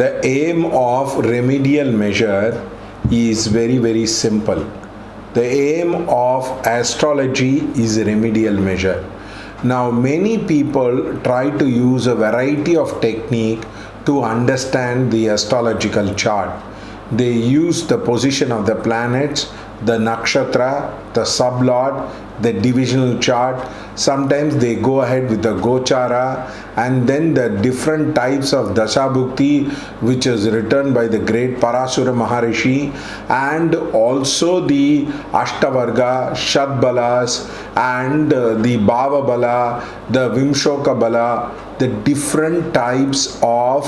The aim of remedial measure is very, very simple. The aim of astrology is remedial measure. Now, many people try to use a variety of technique to understand the astrological chart. They use the position of the planets, the nakshatra, the sublord, the divisional chart. Sometimes they go ahead with the gochara, and then the different types of dashabhukti which is written by the great Parasura Maharishi, and also the Ashtavarga, Shadbalas, and the Bhava Bala, the Vimshoka Bala, the different types of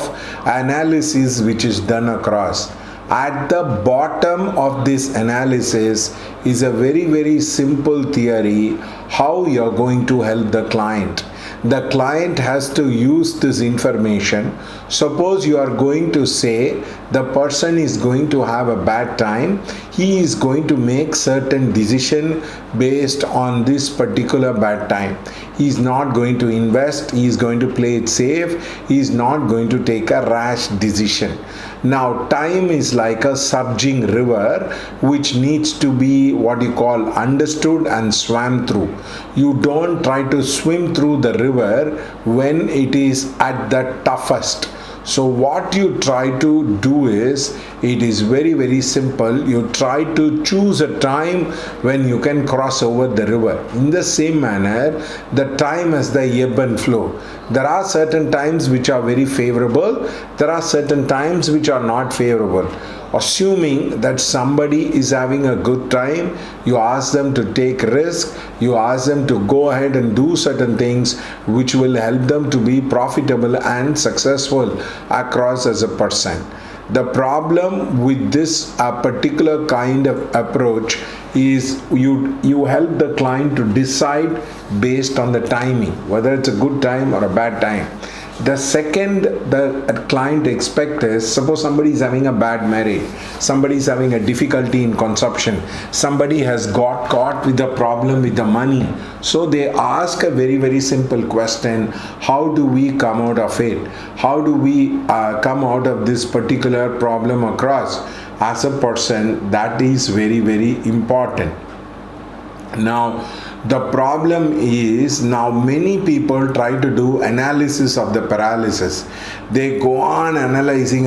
analysis which is done across. At the bottom of this analysis is a very, very simple theory how you are going to help the client. The client has to use this information. Suppose you are going to say the person is going to have a bad time, he is going to make certain decision based on this particular bad time. He is not going to invest, he is going to play it safe, he is not going to take a rash decision. Now, time is like a surging river which needs to be what you call understood and swam through. You don't try to swim through the river when it is at the toughest. So what you try to do is, it is very, very simple. You try to choose a time when you can cross over the river. In the same manner, the time as the ebb and flow. There are certain times which are very favorable. There are certain times which are not favorable. Assuming that somebody is having a good time, you ask them to take risk, you ask them to go ahead and do certain things which will help them to be profitable and successful across as a person. The problem with this particular kind of approach is you help the client to decide based on the timing, whether it's a good time or a bad time. The second the client expects is, suppose somebody is having a bad marriage, somebody is having a difficulty in consumption, somebody has got caught with a problem with the money. So they ask a very, very simple question: how do we come out of it? How do we come out of this particular problem across as a person? That is very, very important. Now, the problem is, now many people try to do analysis of the paralysis. They go on analyzing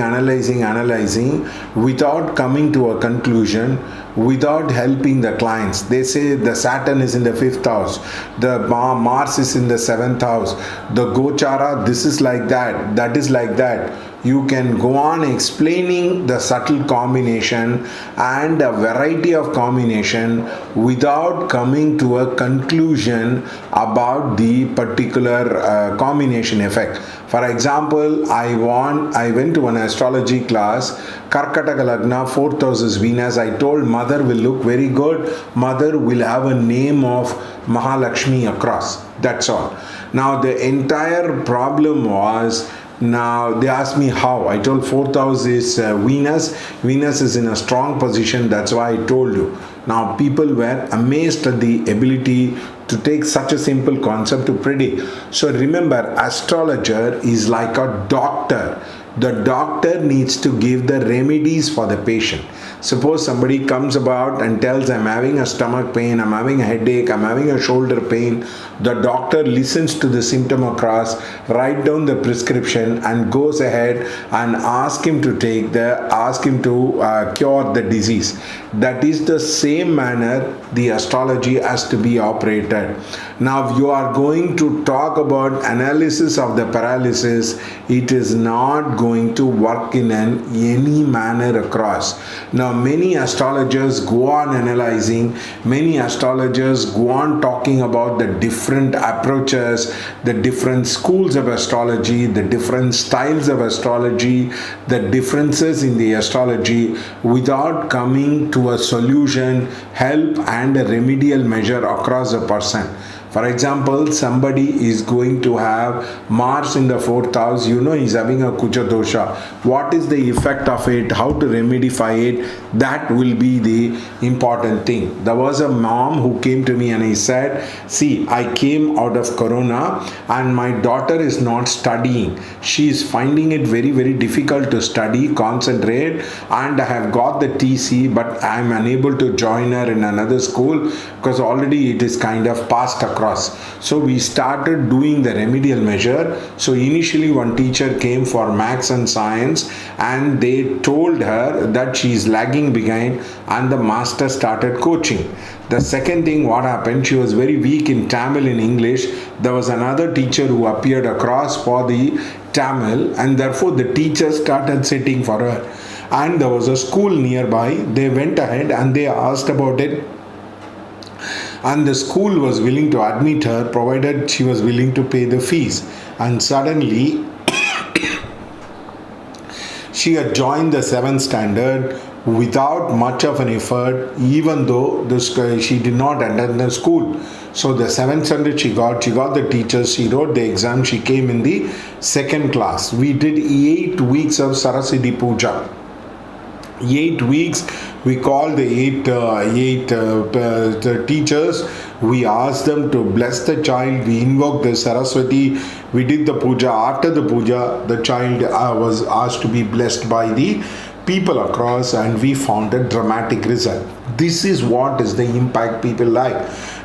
without coming to a conclusion, without helping the clients. They say the Saturn is in the 5th house, the Mars is in the 7th house, the Gochara, this is like that, that is like that. You can go on explaining the subtle combination and a variety of combination without coming to a conclusion about the particular combination effect. For example, I went to an astrology class, Karkataka Lagna, 4th house is Venus. I told mother will look very good, mother will have a name of Mahalakshmi across. That's all. Now the entire problem was, now they asked me how. I told 4th house is Venus. Venus is in a strong position. That's why I told you. Now people were amazed at the ability to take such a simple concept to predict. So remember, astrologer is like a doctor. The doctor needs to give the remedies for the patient. Suppose somebody comes about and tells, I'm having a stomach pain, I'm having a headache, I'm having a shoulder pain. The doctor listens to the symptom across, write down the prescription and goes ahead and ask him to cure the disease. That is the same manner the astrology has to be operated. Now you are going to talk about analysis of the paralysis. It is not going to work in any manner across. Now many astrologers go on analyzing, many astrologers go on talking about the different approaches, the different schools of astrology, the different styles of astrology, the differences in the astrology, without coming to a solution, help and a remedial measure across a person. For example, somebody is going to have Mars in the 4th house, he's having a Kuja dosha. What is the effect of it? How to remedify it? That will be the important thing. There was a mom who came to me and he said, see, I came out of Corona and my daughter is not studying. She is finding it very, very difficult to study, concentrate, and I have got the TC, but I am unable to join her in another school because already it is kind of passed across. So we started doing the remedial measure. So initially one teacher came for maths and science and they told her that she is lagging behind, and the master started coaching. The second thing, what happened, she was very weak in Tamil and English. There was another teacher who appeared across for the Tamil, and therefore the teacher started sitting for her. And there was a school nearby. They went ahead and they asked about it, and the school was willing to admit her provided she was willing to pay the fees. And suddenly she had joined the 7th standard without much of an effort, even though she did not attend the school. So the 7th standard she got the teachers, she wrote the exam, she came in the 2nd class. We did 8 weeks of Saraswati Puja. 8 weeks, we called the teachers, we asked them to bless the child, we invoked the Saraswati, we did the puja. After the puja, the child was asked to be blessed by the people across, and we found a dramatic result. This is what is the impact people like.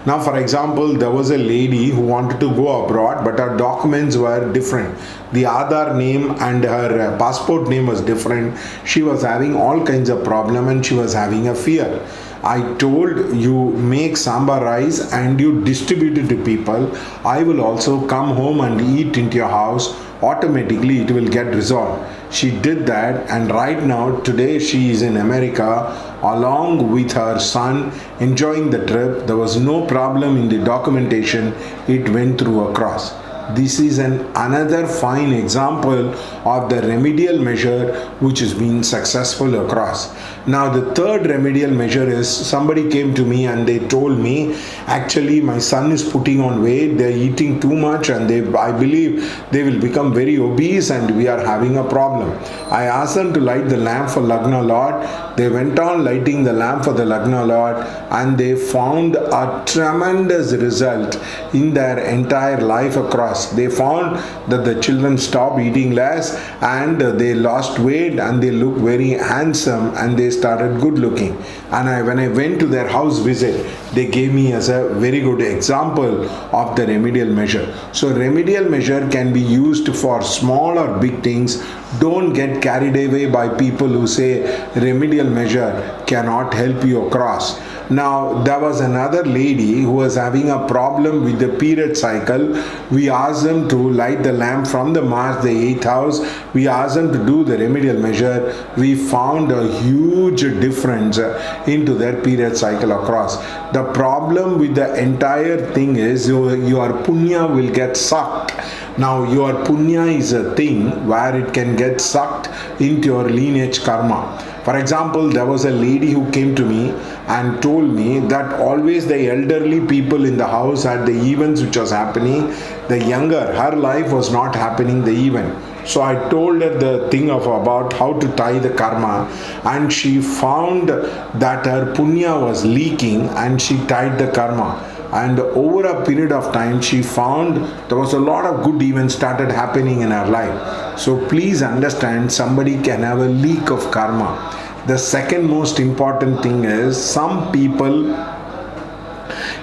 Now, for example, there was a lady who wanted to go abroad, but her documents were different. The Aadhaar name and her passport name was different. She was having all kinds of problem and she was having a fear. I told, you make sambar rice and you distribute it to people. I will also come home and eat into your house. Automatically it will get resolved. She did that, and right now today she is in America along with her son, enjoying the trip. There was no problem in the documentation. It went through across. This is another fine example of the remedial measure which has been successful across. Now the third remedial measure is, somebody came to me and they told me, actually my son is putting on weight, they're eating too much, and I believe they will become very obese and we are having a problem. I asked them to light the lamp for Lagna Lord. They went on lighting the lamp for the Lagna Lord, and they found a tremendous result in their entire life across. They found that the children stopped eating less and they lost weight and they looked very handsome and they started good looking. And when I went to their house visit, they gave me as a very good example of the remedial measure. So remedial measure can be used for small or big things. Don't get carried away by people who say remedial measure cannot help you across. Now, there was another lady who was having a problem with the period cycle. We asked them to light the lamp from the Mars, the 8th house. We asked them to do the remedial measure. We found a huge difference into their period cycle across. The problem with the entire thing is your punya will get sucked. Now, your punya is a thing where it can get sucked into your lineage karma. For example, there was a lady who came to me and told me that always the elderly people in the house had the events which was happening. The younger, her life was not happening the event. So I told her the thing about how to tie the karma, and she found that her punya was leaking and she tied the karma. And over a period of time, she found there was a lot of good events started happening in her life. So please understand, somebody can have a leak of karma. The second most important thing is, some people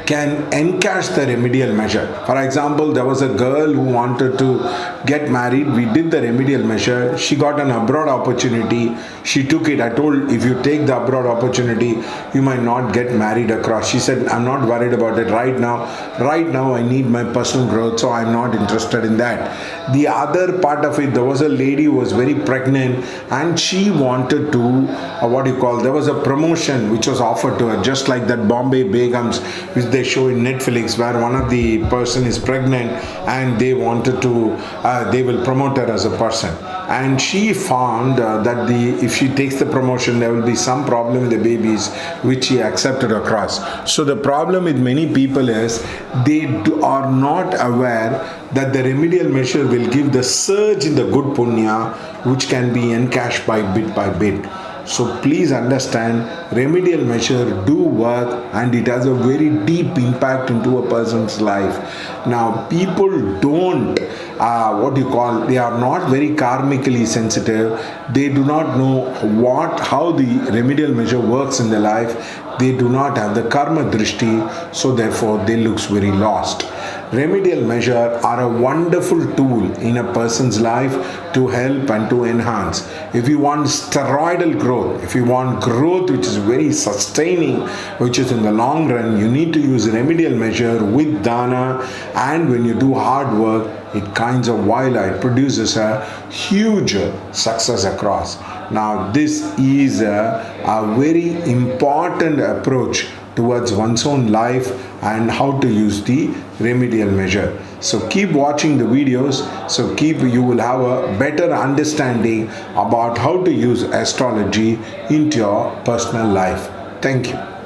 can encash the remedial measure. For example, there was a girl who wanted to get married. We did the remedial measure. She got an abroad opportunity. She took it. I told, if you take the abroad opportunity, you might not get married across. She said, I'm not worried about it right now. Right now, I need my personal growth, so I'm not interested in that. The other part of it, there was a lady who was very pregnant and she wanted to, there was a promotion which was offered to her, just like that Bombay Begums. which they show in Netflix, where one of the person is pregnant and they wanted to, they will promote her as a person. And she found that if she takes the promotion, there will be some problem with the babies, which she accepted across. So the problem with many people is they are not aware that the remedial measure will give the surge in the good punya, which can be encashed by bit. So please understand, remedial measure do work, and it has a very deep impact into a person's life. Now people don't they are not very karmically sensitive. They do not know how the remedial measure works in their life. They do not have the karma drishti, so therefore they looks very lost. Remedial measure are a wonderful tool in a person's life to help and to enhance. If you want steroidal growth, if you want growth which is very sustaining, which is in the long run, you need to use remedial measure with dana, and when you do hard work, it kinds of it produces a huge success across. Now this is a very important approach towards one's own life and how to use the remedial measure. So keep watching the videos, you will have a better understanding about how to use astrology into your personal life. Thank you.